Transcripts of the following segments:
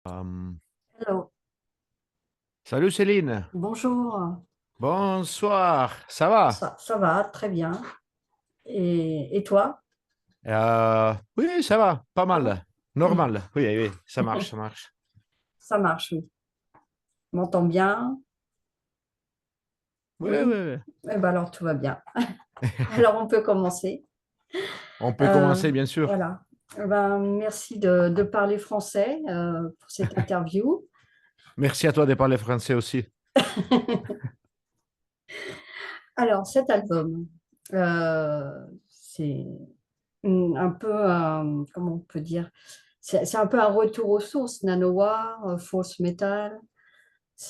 Euh, Hello, Salut Céline, bonjour. bonsoir, ça va? Ça va, très bien. Et toi? Oui, ça va, pas Ça va. mal, normal, oui, oui, ça marche, ça marche. Ça marche, oui. M'entends bien? Oui, oui, Oui. oui. Eh ben alors tout va bien. Alors on peut commencer. On peut Euh, commencer, bien sûr. voilà. Eh ben, merci de parler français pour cette interview. Merci à toi de parler français aussi. Alors cet album, c'est un peu, comment on peut dire, c'est un peu un retour aux sources, Nanowar, False Metal.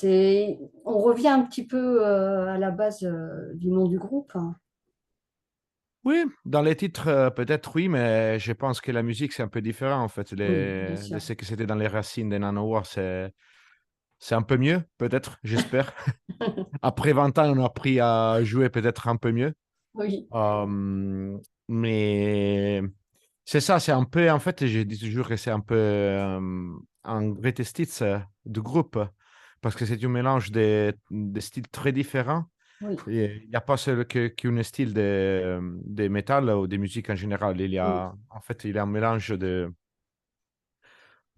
On revient un petit peu à la base du nom du groupe, hein. Oui, dans les titres, peut-être oui, mais je pense que la musique, c'est un peu différent, en fait. Oui, bien De sûr. ce que c'était dans les racines des Nanowar, c'est un peu mieux, peut-être, j'espère. Après 20 ans, on a appris à jouer peut-être un peu mieux. Oui, Euh, mais c'est ça, c'est un peu, en fait, je dis toujours que c'est un peu un greatest hits du groupe, parce que c'est un mélange de styles très différents. oui, Il n'y a pas seul qu'un style de métal ou de musique en général. Il y oui. a, en fait, il y a un mélange de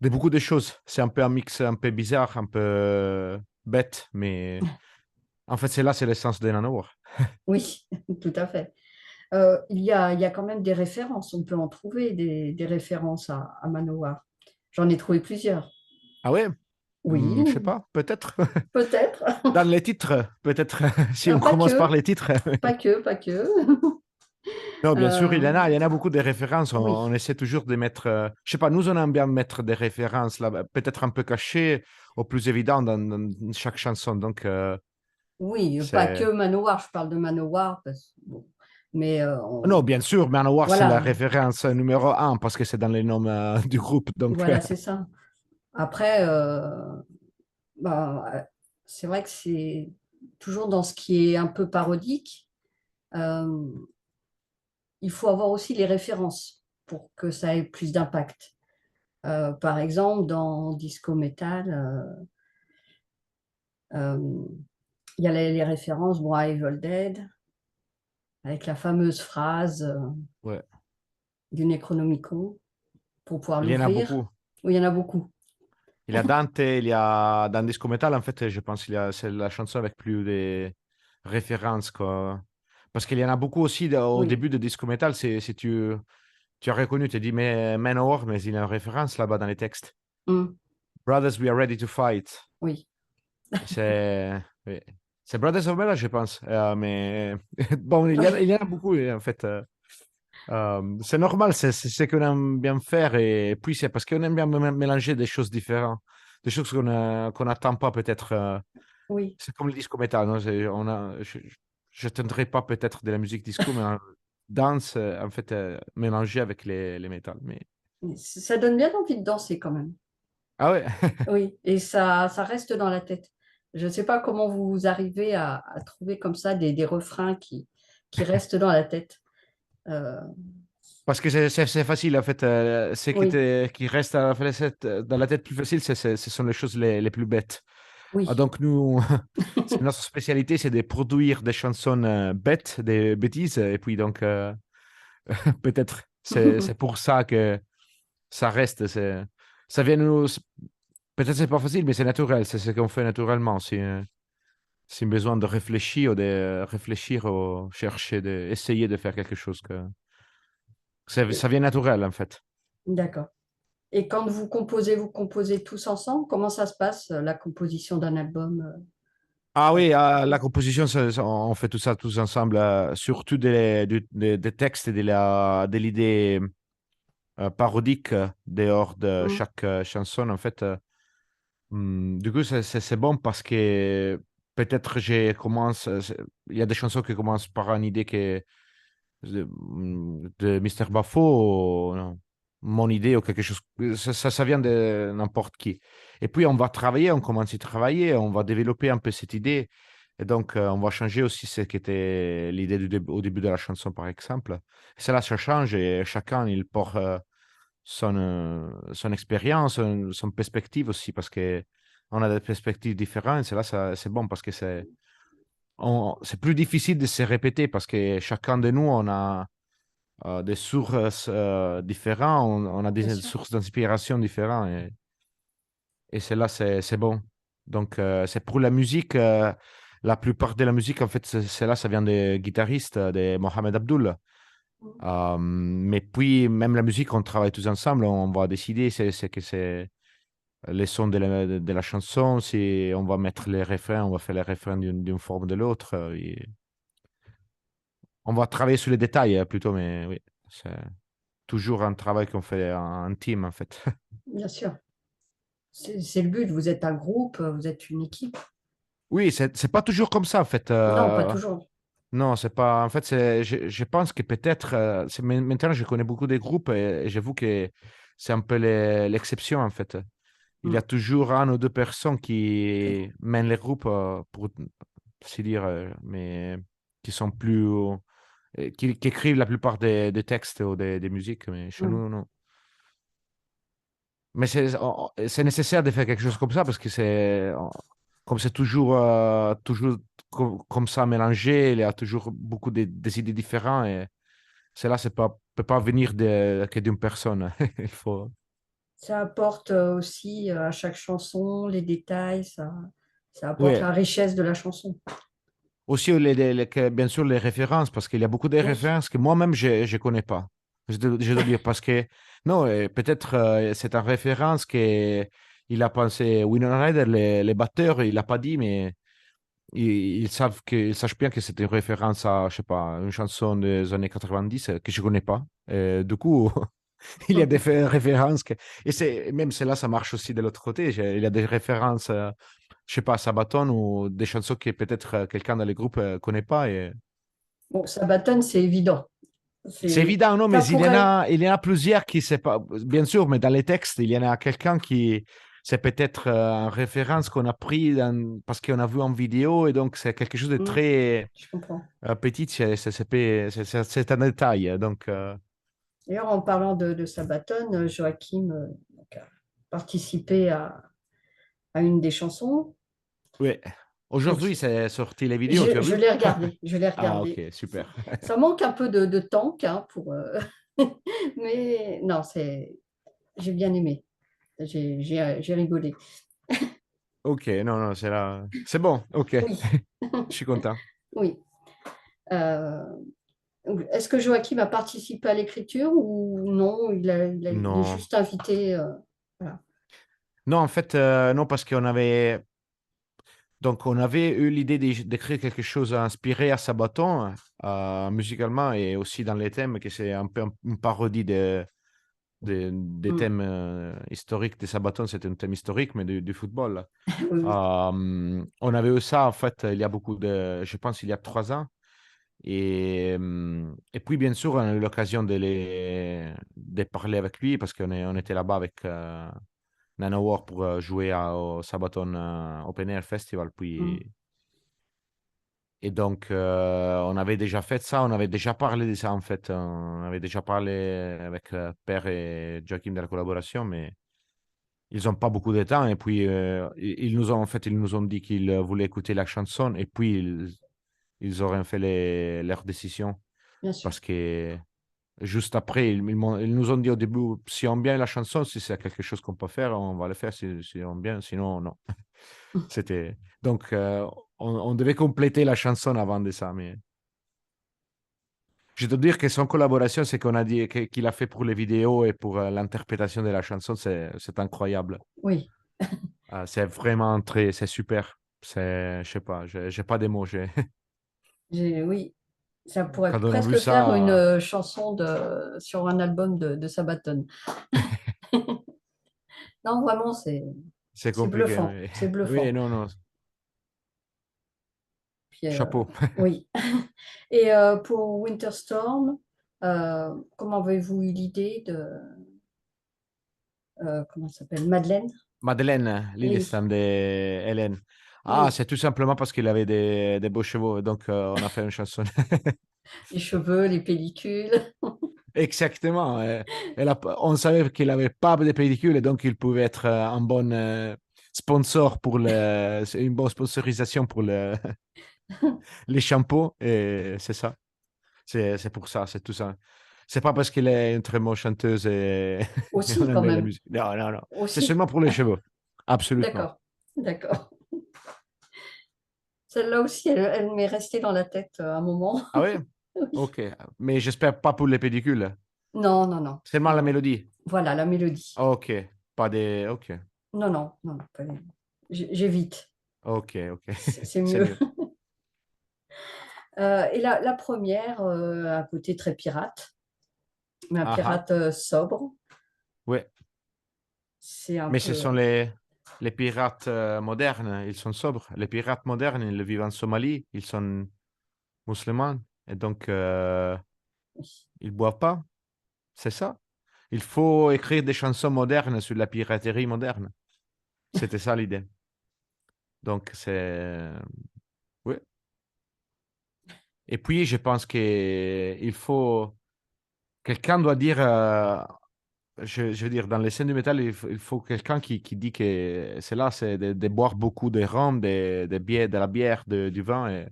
beaucoup de choses. C'est un peu un mix un peu bizarre, un peu bête, mais en fait, c'est l'essence de Nanowar. Oui, tout à fait. Il y a quand même des références. On peut en trouver des références à Manowar. J'en ai trouvé plusieurs. Ah ouais? Oui, Je sais pas, peut-être. peut-être. Dans les titres, peut-être, si on Pas commence par que, les titres. pas que, pas que. Non, bien sûr, Euh, il y en a beaucoup de références. oui, On essaie toujours de mettre, je sais pas, nous on aime bien mettre des références là, peut-être un peu cachées, au plus évident dans chaque chanson. Donc, oui, pas que c'est. Manowar. Je parle de Manowar, bon. Mais Non, bien sûr, Manowar, c'est la voilà, référence numéro un parce que c'est dans les noms du groupe. Donc, voilà, c'est ça. Après, bah, c'est vrai que c'est toujours dans ce qui est un peu parodique. euh, il faut avoir aussi les références pour que ça ait plus d'impact. Par exemple, dans Disco Metal, euh, il y a les références, bon, à Evil Dead, avec la fameuse phrase ouais, du Necronomicon pour pouvoir il y en a l'ouvrir. beaucoup. Oui, il y en a beaucoup. Il y a Dante, il y a dans Disco Metal, en fait, je pense c'est la chanson avec plus de références, quoi. Parce qu'il y en a beaucoup aussi au Oui, début de Disco Metal, si tu as reconnu, tu as dit, mais Manowar, mais il y a une référence là-bas dans les textes. mm, Brothers, we are ready to fight. oui. Oui. C'est Brothers of Metal, je pense. Mais bon, il y en a beaucoup, en fait. C'est normal, c'est ce qu'on aime bien faire. Et puis, c'est parce qu'on aime bien mélanger des choses différentes, des choses qu'on n'attend pas peut-être. Oui, C'est comme le disco metal, non? Je tenterai pas peut-être de la musique disco, mais danse, en fait, mélangée avec les métals. Mais. ça donne bien envie de danser quand même. Ah ouais. Oui, et ça reste dans la tête. Je ne sais pas comment vous arrivez à trouver comme ça des refrains qui restent dans la tête. Euh, Parce que c'est facile, en fait. Ce oui, qui reste dans la tête plus facile, ce sont les choses les plus bêtes. Ah, oui. donc, nous, c'est notre spécialité, c'est de produire des chansons bêtes, des bêtises. Et puis, donc, peut-être, c'est pour ça que ça reste. Ça vient nous. Peut-être c'est pas facile, mais c'est naturel. C'est ce qu'on fait naturellement. C'est besoin de réfléchir ou chercher, essayer de faire quelque chose que. Ça vient naturel, en fait. D'accord. Et quand vous composez tous ensemble? Comment ça se passe, la composition d'un album? Ah oui, la composition, on fait tout ça tous ensemble, surtout des textes et de l'idée parodique dehors de Mm. chaque chanson. En fait, du coup, c'est bon parce que peut-être il y a des chansons qui commencent par une idée de Mr. Bafo, ou non, mon idée ou quelque chose. Ça vient de n'importe qui. Et puis, on va travailler, on commence à travailler, on va développer un peu cette idée. Et donc, on va changer aussi ce qui était l'idée au début de la chanson, par exemple. Et cela, ça change et chacun, il porte son expérience, son perspective aussi, parce que on a des perspectives différentes. C'est là, c'est bon parce que c'est plus difficile de se répéter parce que chacun de nous, on a des sources différentes, on a bien des sûr. sources d'inspiration différentes et c'est là, c'est bon. Donc, c'est pour la musique, la plupart de la musique, en fait, c'est là, ça vient des guitaristes, de Mohamed Abdul. Mm. Mais puis, même la musique, on travaille tous ensemble, on va décider c'est que c'est les sons de la chanson, si on va mettre les refrains, on va faire les refrains d'une forme ou de l'autre. Et on va travailler sur les détails plutôt, mais oui, c'est toujours un travail qu'on fait en team, en fait. Bien sûr. C'est le but. Vous êtes un groupe, vous êtes une équipe. Oui, c'est pas toujours comme ça, en fait. Non, pas toujours. Non, c'est pas. En fait, je pense que peut-être. Maintenant, je connais beaucoup de groupes et j'avoue que c'est un peu l'exception, en fait. Il y a Mm. toujours un ou deux personnes qui mènent les groupes, pour se dire, mais qui sont plus. Qui écrivent la plupart des textes ou des musiques, mais chez Mm. nous, non. Mais c'est nécessaire de faire quelque chose comme ça parce que comme c'est toujours comme ça mélangé, il y a toujours beaucoup des idées différentes et cela peut pas venir que d'une personne. Il faut. Ça apporte aussi à chaque chanson les détails, ça apporte Oui, la richesse de la chanson. aussi bien sûr les références parce qu'il y a beaucoup de Oui. références que moi-même je connais pas. Je dois dire parce que non, peut-être c'est une référence que il a pensé Winona Ryder, les batteurs, il a pas dit, mais ils sachent bien que c'est une référence à, je sais pas, une chanson des années 90 que je connais pas. Du coup, il y a des références et même cela, ça marche aussi de l'autre côté. Il y a des références, je sais pas, à Sabaton ou des chansons que peut-être quelqu'un dans le groupe connaît pas. Et. Bon, Sabaton, c'est évident. C'est évident, non, Ça mais pourrait. il y en a plusieurs qui, c'est pas, bien sûr, mais dans les textes, il y en a quelqu'un qui, c'est peut-être une référence qu'on a pris parce qu'on a vu en vidéo et donc c'est quelque chose de Mm, très je comprends. petit, c'est un détail. Donc, D'ailleurs, en parlant de Sabaton, Joachim donc, a participé à une des chansons. oui. Donc, Aujourd'hui, c'est sorti les vidéos, tu as je vu? l'ai regardé. Je l'ai Ah, ok, regardé. super. Ça manque un peu de tank hein, mais non, j'ai bien aimé. J'ai rigolé. Ok, non, non, c'est là. C'est bon, ok. Oui, Je suis content. oui. Euh, Est-ce que Joachim a participé à l'écriture ou non? Il est Non. juste invité. Voilà. Non, en fait, non, parce qu'on avait. Donc, on avait eu l'idée d'écrire quelque chose inspiré à Sabaton, musicalement et aussi dans les thèmes, que c'est un peu une parodie des Mm. thèmes historiques de Sabaton. C'était un thème historique, mais du football. Oui, oui. On avait eu ça, en fait, il y a je pense, il y a 3 ans. Et puis, bien sûr, on a eu l'occasion de parler avec lui parce on était là-bas avec Nanowar pour jouer au Sabaton Open Air Festival. Mm. Et donc, on avait déjà fait ça, on avait déjà parlé de ça, en fait. On avait déjà parlé avec Père et Joachim de la collaboration, mais ils n'ont pas beaucoup de temps. Et puis, ils nous ont, en fait, ils nous ont dit qu'ils voulaient écouter la chanson et puis ils auraient fait leur décision Bien sûr. parce que juste après, ils nous ont dit au début, si on bien la chanson, si c'est quelque chose qu'on peut faire, on va le faire, si on bien, sinon, non. C'était. Donc, on devait compléter la chanson avant de ça. Mais je dois dire que son collaboration, c'est qu'on a dit qu'il a fait pour les vidéos et pour l'interprétation de la chanson, c'est incroyable. Oui. C'est vraiment c'est super. Je sais pas, j'ai pas des mots. Oui. Ça pourrait Quand on a vu presque faire une ça, chanson sur un album de Sabaton. Non, vraiment, c'est c'est compliqué. bluffant. Mais. C'est Oui, bluffant. non, non, Puis, chapeau. oui. Et pour Winterstorm, comment avez-vous eu l'idée comment ça s'appelle? Madeleine? Madeleine, Oui, Lillesand et Hélène. Ah, oui. c'est tout simplement parce qu'il avait des beaux chevaux. Donc, on a fait une chanson. Les cheveux, les pellicules. Exactement. On savait qu'il n'avait pas de pédicule et donc il pouvait être un bon sponsor pour c'est une bonne sponsorisation pour les shampoings. Et c'est ça. C'est pour ça, c'est tout ça. C'est pas parce qu'il est une très bonne chanteuse et on Aussi, quand aimait la même. musique. Non, non, non. C'est Aussi. seulement pour les cheveux. Absolument. D'accord. D'accord. Celle-là aussi, elle m'est restée dans la tête un moment. Ah oui? Oui. Ok. Mais j'espère pas pour les pédicules. Non, non, non. C'est mal Non, la non. mélodie. Voilà, la mélodie. Ok. Pas des. Ok. Non, non, non, non, j'évite. Ok, ok. C'est C'est mieux. mieux. Et la première, un côté très pirate, mais un Ah ah. pirate sobre. Ouais. C'est un Mais ce peu. sont les pirates modernes. Ils sont sobres. Les pirates modernes, ils vivent en Somalie. Ils sont musulmans. Et donc, ils boivent pas. C'est ça. Il faut écrire des chansons modernes sur la piraterie moderne. C'était ça l'idée. Donc, c'est. Oui. Et puis, je pense qu'il faut. Quelqu'un doit dire. Je veux dire, dans les scènes du métal, il faut quelqu'un qui dit que c'est là, c'est de boire beaucoup de rhum, de la bière, du vin. Et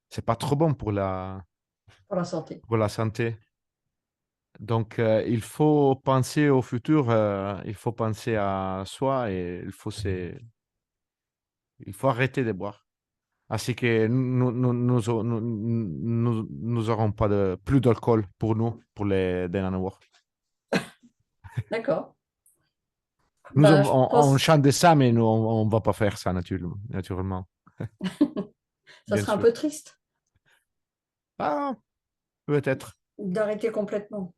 c'est pas trop bon Pour la santé. pour la santé. Donc, il faut penser au futur, il faut penser à soi et il faut arrêter de boire. Ainsi que nous aurons pas plus d'alcool pour nous, pour les Nanowar. D'accord. Nous, Ben, je on pense chante de ça, mais nous, on va pas faire ça naturellement, ça bien serait un sûr. peu triste Ah, peut-être. d'arrêter complètement.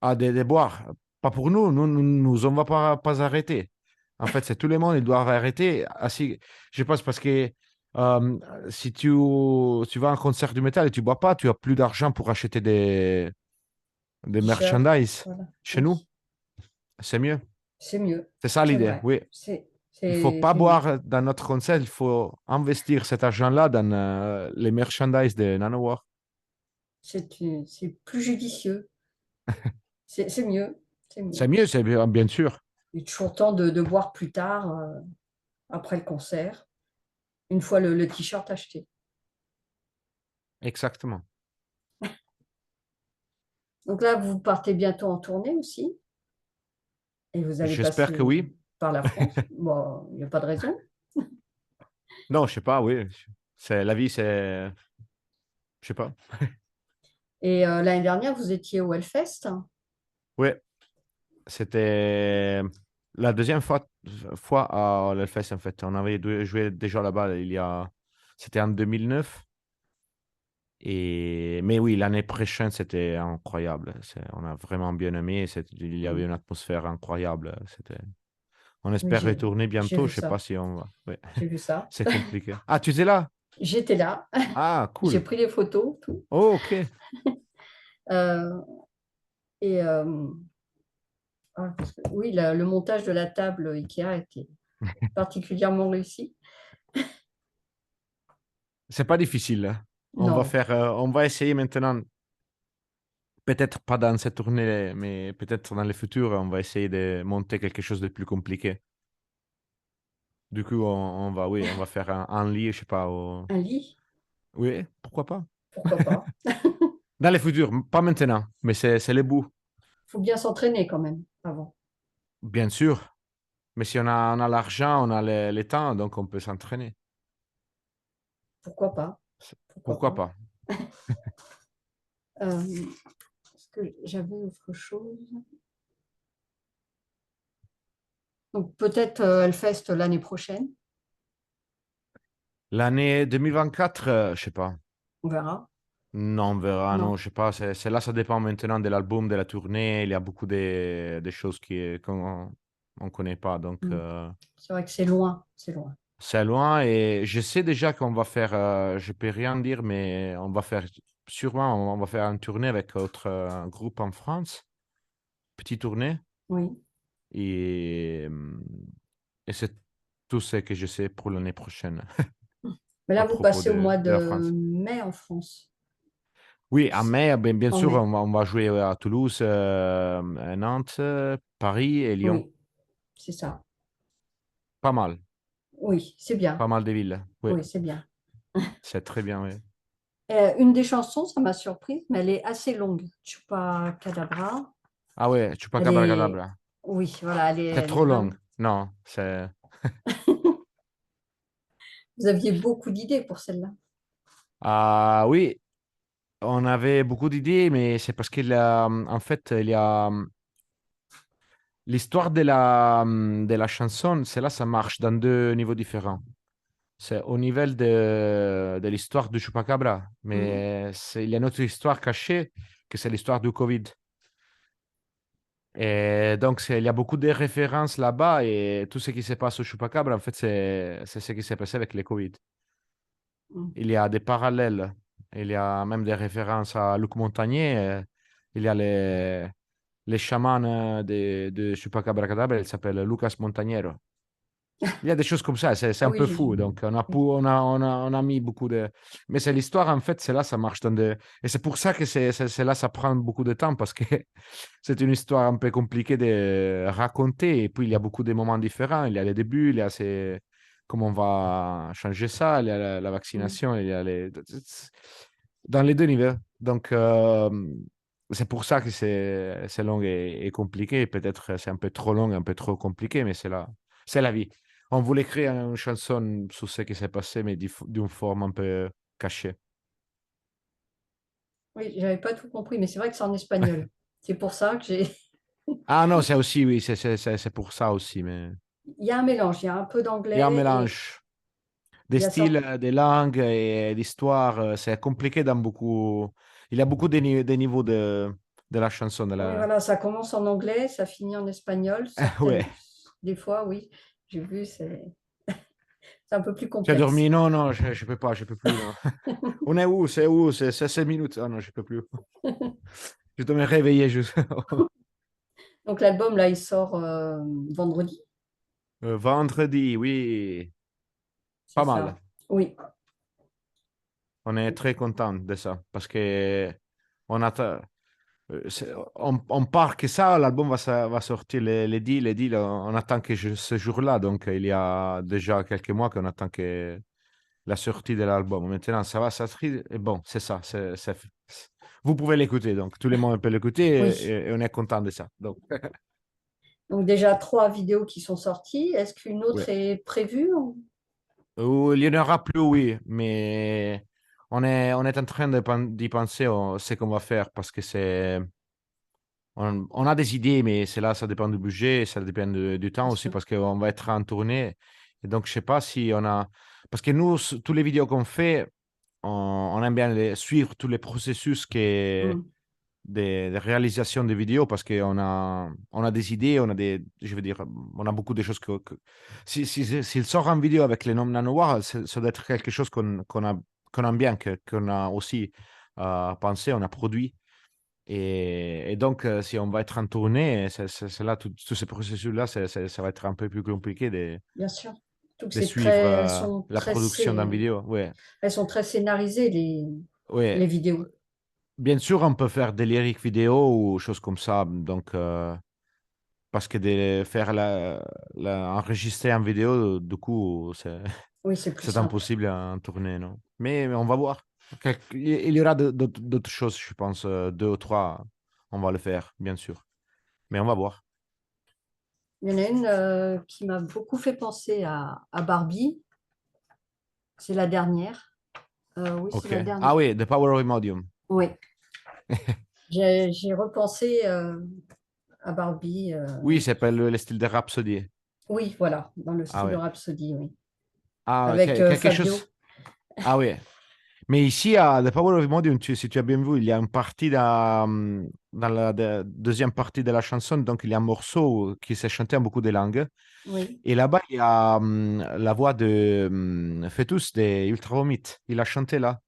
Ah, de boire. Pas pour nous, on va pas arrêter. En fait, c'est tout le monde, ils doivent arrêter. Ainsi, je pense parce que euh, si tu vas à un concert du métal et tu bois pas, tu as plus d'argent pour acheter des T-shirt, merchandise voilà. chez nous. Oui, C'est mieux. c'est mieux. C'est ça C'est l'idée, vrai. oui. Il faut pas C'est mieux. boire dans notre concert, il faut investir cet argent-là dans les merchandise de Nanowar. C'est plus judicieux. C'est mieux. C'est C'est mieux. mieux, c'est bien sûr. Il est toujours temps de boire plus tard, après le concert, une fois le t-shirt acheté. Exactement. Donc là, vous partez bientôt en tournée aussi, et vous allez J'espère que passer oui. par la France. Bon, il n'y a pas de raison. Non, je sais pas, oui. C'est la vie, c'est. Je sais pas. Et l'année dernière, vous étiez au Hellfest. Oui, c'était la deuxième fois à l'Hellfest, en fait. On avait joué déjà là-bas C'était en 2009. Mais oui, l'année prochaine, c'était incroyable. On a vraiment bien aimé. Il y avait Mm. une atmosphère incroyable. On Oui, espère retourner j'ai bientôt. vu Je sais pas ça. si on va. Ouais. J'ai vu ça. C'est compliqué. Ah, tu es là? J'étais là. Ah, J'ai cool. pris les photos, tout. Oh, ok. Euh, et oui, le montage de la table Ikea était particulièrement réussi. C'est pas difficile, hein. Non, On va essayer maintenant. Peut-être pas dans cette tournée, mais peut-être dans le futur, on va essayer de monter quelque chose de plus compliqué. Du coup, oui, on va faire un lit, je sais pas. un lit, Oui, pourquoi pas? pourquoi pas. Dans le futur, pas maintenant, mais c'est le bout, Il faut bien s'entraîner quand même avant. bien sûr. Mais si on a l'argent, on a le temps, donc on peut s'entraîner. Pourquoi pas? Pourquoi Pourquoi pas? pas? Est-ce que j'avais autre chose? Donc peut-être Hellfest l'année prochaine, L'année 2024, je sais pas. on verra. Non, on verra, non, Non. je sais pas. C'est là, ça dépend maintenant de l'album, de la tournée. Il y a beaucoup de choses qu'on on connaît pas. Donc, Mm. C'est vrai que c'est loin, c'est loin. c'est loin et je sais déjà qu'on va faire, je peux rien dire, mais on va faire, sûrement, on va faire une tournée avec autre groupe en France, petite tournée. Oui. Et, et c'est tout ce que je sais pour l'année prochaine Mais à là, vous propos passez au mois de la de France. mai en France. Oui, à mai, bien En sûr, mai. on va jouer à Toulouse, à Nantes, Paris et Lyon. Oui, c'est ça. Pas mal, Oui, c'est bien. pas mal de villes. Oui, Oui, c'est bien. c'est très bien, oui. Une des chansons, ça m'a surprise, mais elle est assez longue. Chupacabra. Ah ouais, Elle est, Chupacabra. oui, voilà, C'est elle est trop long. vraiment. Non, c'est... Vous aviez beaucoup d'idées pour celle-là. Ah oui, on avait beaucoup d'idées, mais c'est parce qu'il y a, en fait, il y a l'histoire de la chanson, c'est là, ça marche dans deux niveaux différents. C'est au niveau de l'histoire du Chupacabra, Mhm. mais il y a une autre histoire cachée, que c'est l'histoire du Covid. Et donc, il y a beaucoup de références là-bas et tout ce qui se passe au Chupacabra, en fait, c'est ce qui s'est passé avec le Covid. Mhm. Il y a des parallèles. Il y a même des références à Luc Montagnier. Il y a les chamans de Chupacabra, il s'appelle Lucas Montagnero. Il y a des choses comme ça, c'est Ah un oui, peu fou. Donc, oui. on a mis beaucoup de. Mais c'est l'histoire, en fait, c'est là, ça marche dans de. Et c'est pour ça que c'est là, ça prend beaucoup de temps parce que c'est une histoire un peu compliquée de raconter. Et puis, il y a beaucoup de moments différents. Il y a les débuts, il y a comment on va changer ça, il y a la Mhm. vaccination, il y a les. Dans les deux niveaux. Donc, c'est pour ça que c'est long et compliqué. Peut-être c'est un peu trop long, un peu trop compliqué, mais c'est la vie. On voulait créer une chanson sur ce qui s'est passé, mais d'une forme un peu cachée. Oui, j'avais pas tout compris, mais c'est vrai que c'est en espagnol. C'est pour ça que j'ai. Ah non, c'est aussi, oui, c'est pour ça aussi, mais Il y a un mélange, il y a un peu il y a un d'anglais et mélange des il y a styles, sorti. des langues et d'histoires. C'est compliqué dans beaucoup. Il y a beaucoup de niveaux de la chanson. De Oui, la... voilà, ça commence en anglais, ça finit en espagnol. Ouais. Certaines, des fois, oui, j'ai vu, c'est un peu plus Tu as dormi? complexe. Non, non, je peux pas, je peux plus. Non. On est où? C'est où? C'est 5 minutes. Ah non, je peux plus. Je dois me réveiller juste. Donc l'album, là, il sort vendredi, Vendredi, oui. c'est Pas ça. mal. Oui, On est très content de ça parce que on attend. On part que ça, l'album va sortir les 10, on attend que ce jour-là. Donc, il y a déjà quelques mois qu'on attend que la sortie de l'album. Maintenant, ça va sortir. Et bon, c'est ça. Vous pouvez l'écouter. Donc, tout le monde peut l'écouter oui. et on est content de ça. Donc, Donc déjà 3 vidéos qui sont sorties. Est-ce qu'une autre ouais. est prévue Il y en aura plus, oui, mais on est en train d'y penser ce qu'on va faire parce que on a des idées, mais c'est là, ça dépend du budget, ça dépend du temps Bien aussi sûr. parce qu'on va être en tournée. Et donc, je sais pas si on a, parce que nous, tous les vidéos qu'on fait, on aime bien suivre tous les processus Mm. des réalisations de vidéos parce on a des idées, je veux dire, on a beaucoup de choses s'il sort en vidéo avec les noms nanowar, ça doit être quelque chose qu'on aime bien, qu'on a aussi pensé, on a produit. Et donc, si on va être en tournée, c'est là, tout ce processus-là, ça va être un peu plus compliqué Bien sûr. Donc de c'est suivre très, la production d'un vidéo. Ouais, elles sont très scénarisées ouais. les vidéos. Bien sûr, on peut faire des lyriques vidéo ou choses comme ça. Donc, parce que de faire enregistrer en vidéo, du coup, Oui, c'est plus c'est simple. impossible en tournée, non? Mais on va voir. Il y aura d'autres choses, je pense, deux ou trois, on va le faire, bien sûr. Mais on va voir. Il y en a une qui m'a beaucoup fait penser à Barbie. C'est la dernière. Oui, c'est OK. la Ah dernière. oui, The Power of Imodium. Oui, j'ai repensé à Barbie. Oui, c'est pas le style de Rhapsody. Oui, voilà, dans le Ah style de ouais. Rhapsody, oui. Ah, Avec quelque chose. Fabio. Ah oui. Mais ici, à The Power of Imodium, si tu as bien vu, il y a une partie dans la deuxième partie de la chanson, donc il y a un morceau qui s'est chanté en beaucoup de langues. Oui. Et là-bas, il y a la voix de Fetus de Ultra Vomit. Il a chanté là,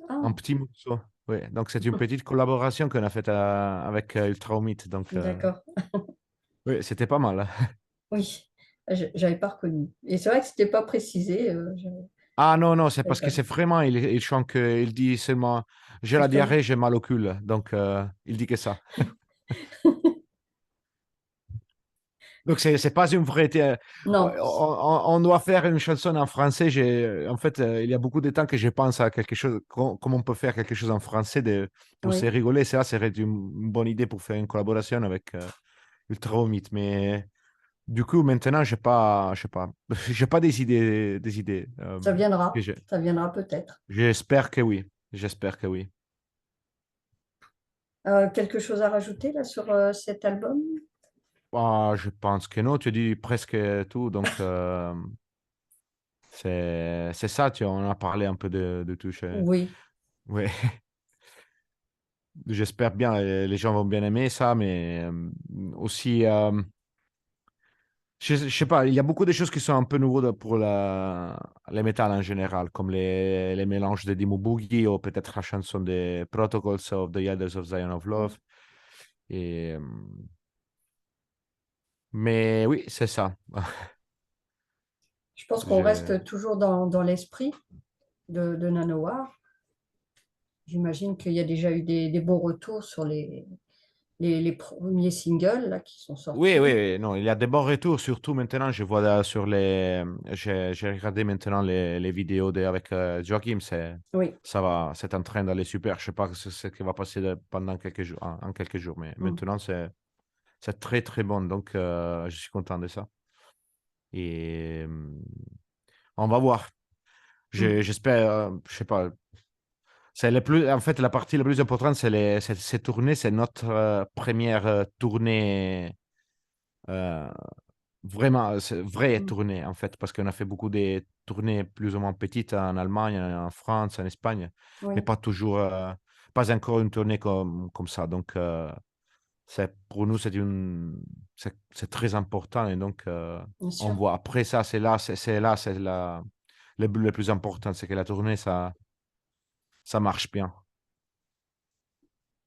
un Ah, petit morceau. Oui, donc c'est une petite collaboration qu'on a faite avec Ultra Vomit. Donc, d'accord. oui, c'était pas mal. Oui, j'avais pas reconnu. Et c'est vrai que c'était pas précisé. Ah non, non, c'est C'est parce que pas c'est vraiment, il chante que, il dit seulement, j'ai la justement. diarrhée, j'ai mal au cul. Donc, il dit que ça. Donc, c'est pas une vraie. Non, On doit faire une chanson en français. En fait, il y a beaucoup de temps que je pense à quelque chose, comment on peut faire quelque chose en français pour se oui. rigoler. Ça serait une bonne idée pour faire une collaboration avec Ultra Vomit. Mais du coup, maintenant, je sais pas, j'ai pas des idées que j'ai. Ça viendra peut-être. J'espère que oui. J'espère que oui. Quelque chose à rajouter là sur cet album? Ah, je pense que non, tu dis presque tout. Donc, c'est ça, on a parlé un peu de tout. Oui, Ouais. J'espère bien, les gens vont bien aimer ça, mais aussi, je sais pas, il y a beaucoup de choses qui sont un peu nouveaux pour les métal en général, comme les mélanges de Dimmu Boogie ou peut-être la chanson des Protocols of the Elders of Zion of Love. Et, mais oui, c'est ça. je pense qu'on Je... reste toujours dans l'esprit de Nanowar. J'imagine qu'il y a déjà eu des bons retours sur les premiers singles là, qui sont Oui, oui, sortis. oui, non, il y a des bons retours, surtout maintenant, je vois sur les... J'ai regardé maintenant les vidéos avec Joachim, Oui. ça va, c'est en train d'aller super. Je sais pas ce qui va passer pendant quelques jours, en quelques jours, mais Mm. maintenant, c'est très, très bon, donc je suis content de ça. Et on va voir. Mm. J'espère, je sais pas, en fait, la partie la plus importante, c'est ces tournées, c'est notre première tournée. euh, Vraiment, c'est vraie Mm. tournée, en fait, parce qu'on a fait beaucoup de tournées plus ou moins petites en Allemagne, en France, en Espagne, mais Oui, pas toujours, pas encore une tournée comme ça. Donc, pour nous, c'est très important. Et donc, bien on sûr. voit. Après ça, le plus important, c'est que la tournée, ça marche bien.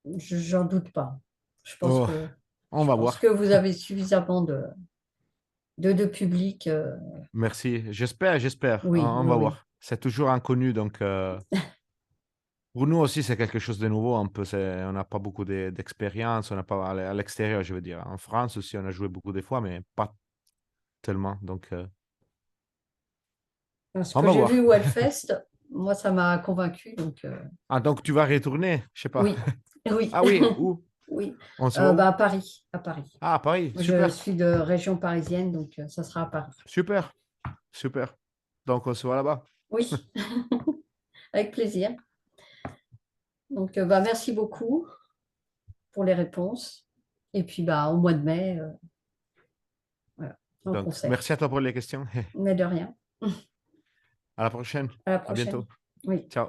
J'en doute pas. Je pense Oh, que, on je va pense voir. que vous avez suffisamment de public. Merci. J'espère. On, Oui, on oui, va oui. voir. C'est toujours inconnu, donc. Pour nous aussi, c'est quelque chose de nouveau. On n'a pas beaucoup d'expérience. On n'a pas à l'extérieur, je veux dire. En France aussi, on a joué beaucoup de fois, mais pas tellement. Donc, Ce on que va j'ai vu voir. au Hellfest, moi, ça m'a convaincu. Donc, Ah, donc tu vas retourner? Je sais pas. oui, oui, Ah oui, où? oui. On se voit Bah, où? à Paris, à Paris. Ah, à Paris. Je Super. suis de région parisienne, donc ça sera à Paris. Super. Super. Donc, on se voit là-bas. Oui, avec plaisir. Donc, bah, merci beaucoup pour les réponses. Et puis, bah, au mois de mai, voilà, en Donc, concert. merci à toi pour les questions. Mais de rien. À la prochaine. À la À prochaine. bientôt. Oui. Ciao.